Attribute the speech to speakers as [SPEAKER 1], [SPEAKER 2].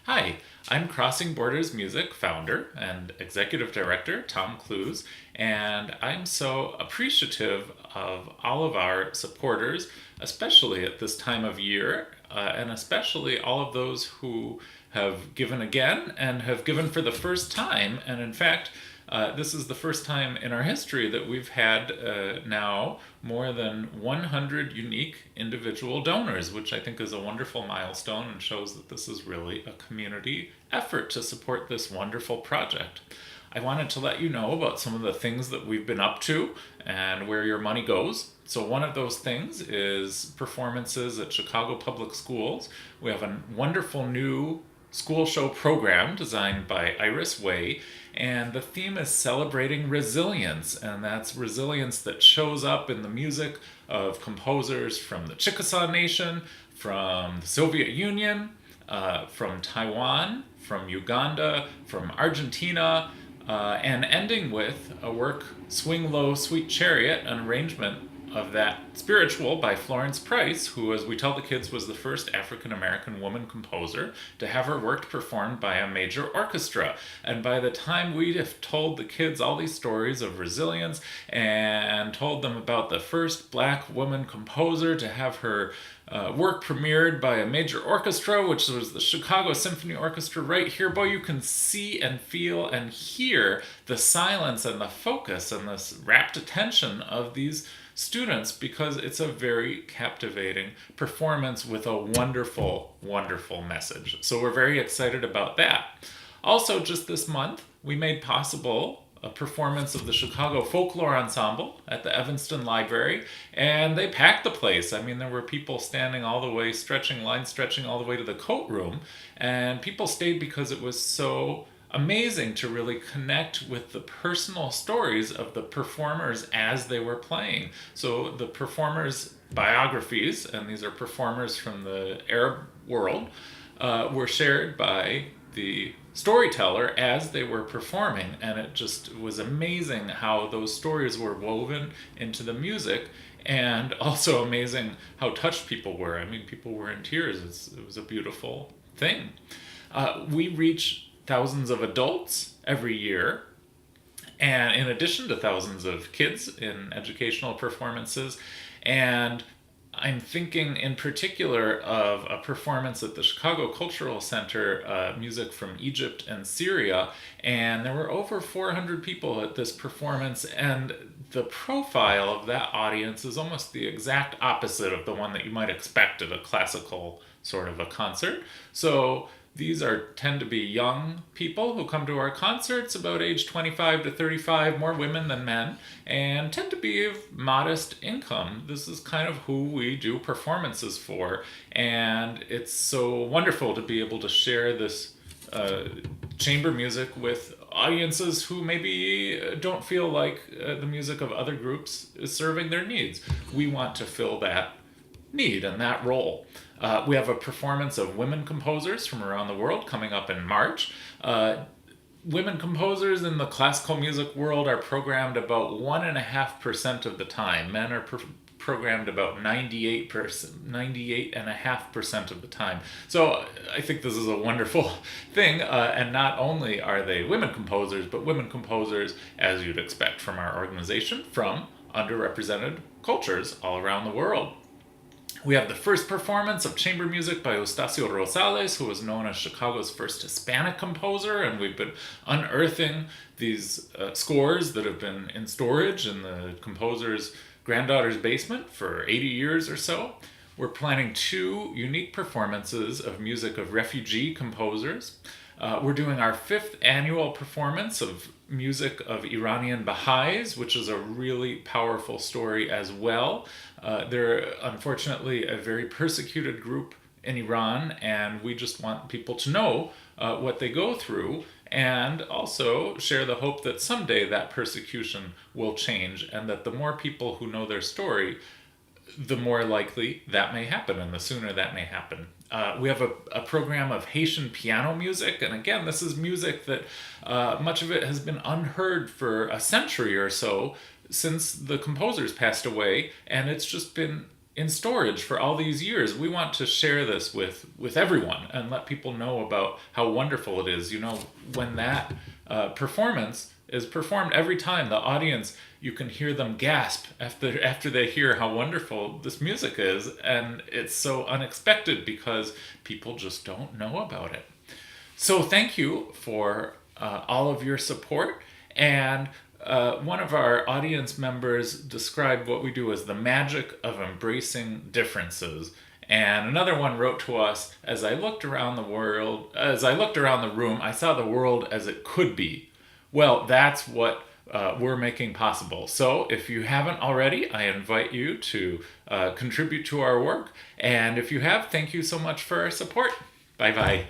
[SPEAKER 1] Hi, I'm Crossing Borders Music founder and executive director Tom Clowes, and I'm so appreciative of all of our supporters, especially at this time of year, and especially all of those who have given again and have given for the first time. And in fact, this is the first time in our history that we've had now more than 100 unique individual donors, which I think is a wonderful milestone and shows that this is really a community effort to support this wonderful project. I wanted to let you know about some of the things that we've been up to and where your money goes. So, one of those things is performances at Chicago Public Schools. We have a wonderful new school show program designed by Iris Way, and the theme is celebrating resilience, and that's resilience that shows up in the music of composers from the Chickasaw Nation, from the Soviet Union, from Taiwan, from Uganda, from Argentina, and ending with a work, Swing Low, Sweet Chariot, an arrangement of that spiritual by Florence Price, who, as we tell the kids, was the first African American woman composer to have her work performed by a major orchestra. And by the time we have told the kids all these stories of resilience and told them about the first black woman composer to have her work premiered by a major orchestra, which was the Chicago Symphony Orchestra right here, boy, you can see and feel and hear the silence and the focus and this rapt attention of these students, because it's a very captivating performance with a wonderful, wonderful message. So we're very excited about that. Also, just this month, we made possible a performance of the Chicago Folklore Ensemble at the Evanston Library, and they packed the place. I mean, there were people standing all the way, line stretching all the way to the coat room, and people stayed because it was so amazing to really connect with the personal stories of the performers as they were playing. So the performers' biographies, and these are performers from the Arab world, were shared by the storyteller as they were performing, and it just was amazing how those stories were woven into the music, and also amazing how touched people were. I mean, people were in tears. It was a beautiful thing. We reach thousands of adults every year, and in addition to thousands of kids in educational performances. And I'm thinking in particular of a performance at the Chicago Cultural Center, music from Egypt and Syria, and there were over 400 people at this performance, and the profile of that audience is almost the exact opposite of the one that you might expect at a classical sort of a concert. So these tend to be young people who come to our concerts, about age 25 to 35, more women than men, and tend to be of modest income. This is kind of who we do performances for, and it's so wonderful to be able to share this chamber music with audiences who maybe don't feel like the music of other groups is serving their needs. We want to fill that need and that role. We have a performance of women composers from around the world coming up in March. Women composers in the classical music world are programmed about 1.5% of the time. Men are programmed about 98.5% of the time. So I think this is a wonderful thing. And not only are they women composers, but women composers, as you'd expect from our organization, from underrepresented cultures all around the world. We have the first performance of chamber music by Eustacio Rosales, who was known as Chicago's first Hispanic composer, and we've been unearthing these scores that have been in storage in the composer's granddaughter's basement for 80 years or so. We're planning 2 unique performances of music of refugee composers. We're doing our 5th annual performance of music of Iranian Bahá'ís, which is a really powerful story as well. They're unfortunately a very persecuted group in Iran, and we just want people to know what they go through, and also share the hope that someday that persecution will change, and that the more people who know their story, the more likely that may happen, and the sooner that may happen. We have a program of Haitian piano music, and again, this is music that much of it has been unheard for a century or so since the composers passed away, and it's just been in storage for all these years. We want to share this with everyone and let people know about how wonderful it is. When that performance is performed, every time the audience, you can hear them gasp after they hear how wonderful this music is, and it's so unexpected because people just don't know about it. So thank you for all of your support. And one of our audience members described what we do as the magic of embracing differences. And another one wrote to us, as I looked around the room, I saw the world as it could be. Well, that's what we're making possible. So if you haven't already, I invite you to contribute to our work. And if you have, thank you so much for our support. Bye bye.